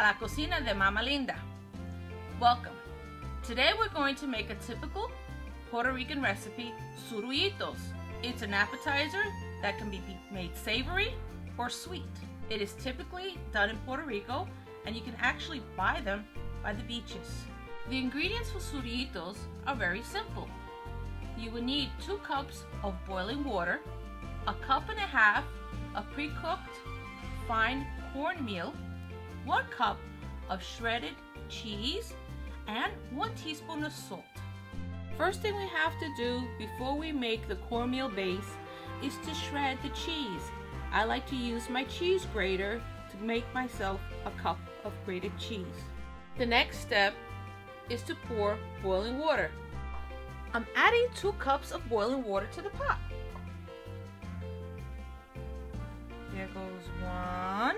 la cocina de Mama Linda. Welcome. Today we're going to make a typical Puerto Rican recipe, Sorullitos. It's an appetizer that can be made savory or sweet. It is typically done in Puerto Rico, and you can actually buy them by the beaches. The ingredients for Sorullitos are very simple. You will need 2 cups of boiling water, a cup and a half of pre-cooked fine cornmeal, 1 cup of shredded cheese, and 1 teaspoon of salt. First thing we have to do before we make the cornmeal base is to shred the cheese. I like to use my cheese grater to make myself a cup of grated cheese. The next step is to pour boiling water. I'm adding 2 cups of boiling water to the pot. There goes 1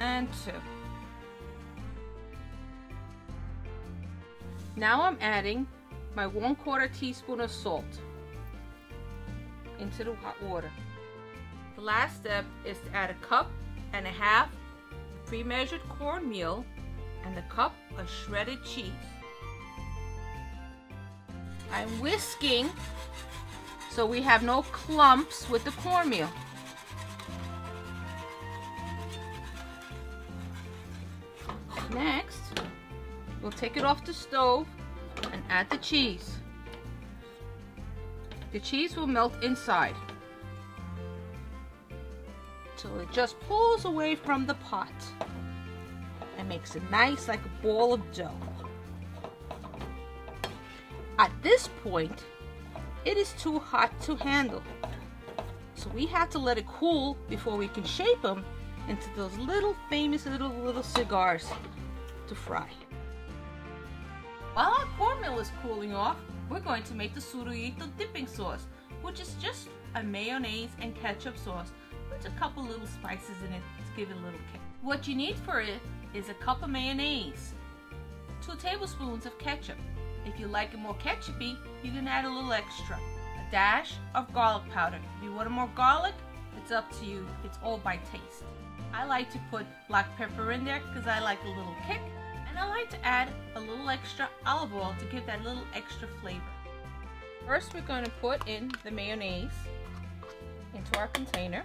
and 2. Now I'm adding my 1/4 teaspoon of salt into the hot water. The last step is to add a cup and a half pre-measured cornmeal and a cup of shredded cheese. I'm whisking so we have no clumps with the cornmeal. Next, we'll take it off the stove and add the cheese. The cheese will melt inside till it just pulls away from the pot and makes it nice like a ball of dough. At this point, it is too hot to handle, so we have to let it cool before we can shape them into those little famous little cigars to fry. While our cornmeal is cooling off, we're going to make the Sorullito dipping sauce, which is just a mayonnaise and ketchup sauce with a couple little spices in it to give it a little kick. What you need for it is a cup of mayonnaise, 2 tablespoons of ketchup. If you like it more ketchupy, you can add a little extra. A dash of garlic powder. If you want more garlic, it's up to you. It's all by taste. I like to put black pepper in there because I like a little kick. And I like to add a little extra olive oil to give that little extra flavor. First, we're going to put in the mayonnaise into our container.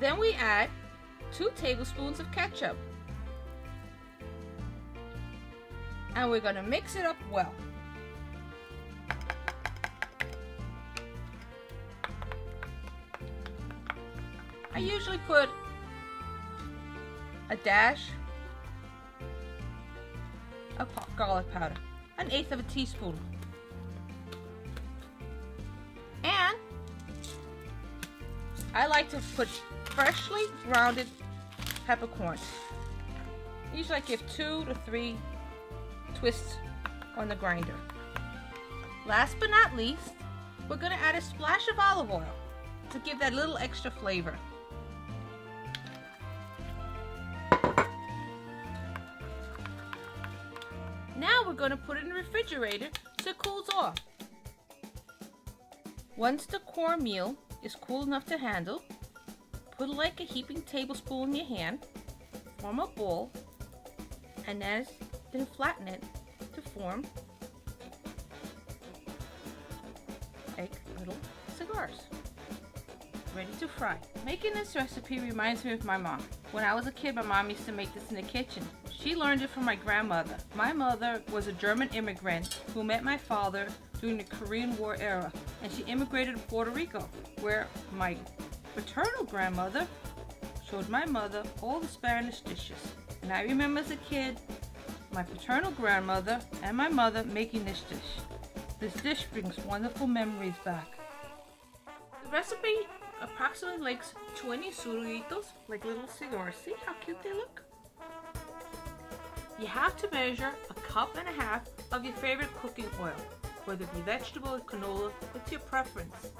Then we add 2 tablespoons of ketchup. And we're going to mix it up well. I usually put a dash of garlic powder, 1/8 of a teaspoon. And I like to put freshly grounded peppercorns. Usually I give 2 to 3 twists on the grinder. Last but not least, we're going to add a splash of olive oil to give that little extra flavor. Now we're going to put it in the refrigerator so it cools off. Once the cornmeal is cool enough to handle, put like a heaping tablespoon in your hand, form a ball, and then flatten it to form like little cigars. Ready to fry. Making this recipe reminds me of my mom. When I was a kid, my mom used to make this in the kitchen. She learned it from my grandmother. My mother was a German immigrant who met my father during the Korean War era, and she immigrated to Puerto Rico, where my paternal grandmother showed my mother all the Spanish dishes. And I remember as a kid, my paternal grandmother and my mother making this dish. This dish brings wonderful memories back. The recipe approximately makes 20 Sorullitos, like little cigars. See how cute they look? You have to measure a cup and a half of your favorite cooking oil, whether it be vegetable or canola, it's your preference.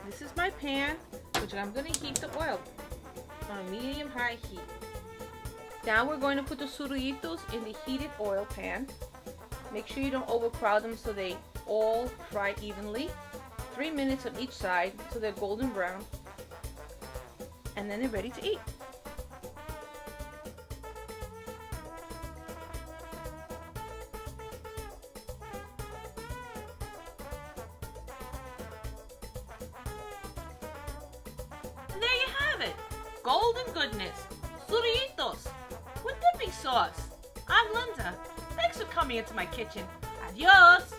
This is my pan, which I'm going to heat the oil on a medium-high heat. Now we're going to put the Sorullitos in the heated oil pan. Make sure you don't overcrowd them so they all fry evenly, 3 minutes on each side so they're golden brown, and then they're ready to eat. And there you have it, golden goodness, Sorullitos, with dipping sauce. I'm Linda. Thanks for coming into my kitchen. Adios!